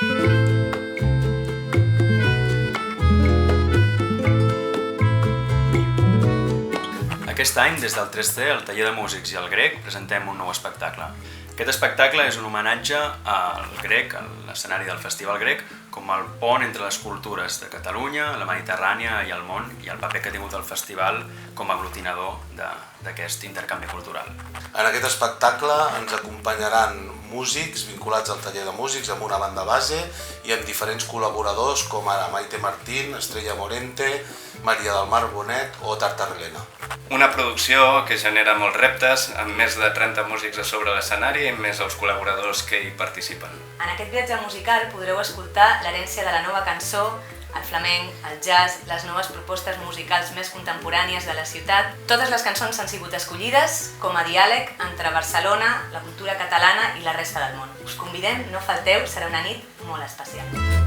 Aquest any, des del 3C, el Taller de Músics i el Grec, presentem un nou espectacle. Aquest espectacle és un homenatge al Grec, a l'escenari del Festival Grec, com el pont entre les cultures de Catalunya, la Mediterrània i el món, i el paper que ha tingut el festival com a aglutinador d'aquest intercanvi cultural. En aquest espectacle ens acompanyaran músics vinculats al Taller de Músics amb una banda base i amb diferents col·laboradors com ara Maite Martín, Estrella Morente, Maria del Mar Bonet o Tartarelena. Una producció que genera molts reptes, amb més de 30 músics a sobre l'escenari i més els col·laboradors que hi participen. En aquest viatge musical podreu escoltar l'herència de la nova cançó, el flamenc, el jazz, les noves propostes musicals més contemporànies de la ciutat. Totes les cançons han sigut escollides com a diàleg entre Barcelona, la cultura catalana i la resta del món. Us convidem, no falteu, serà una nit molt especial.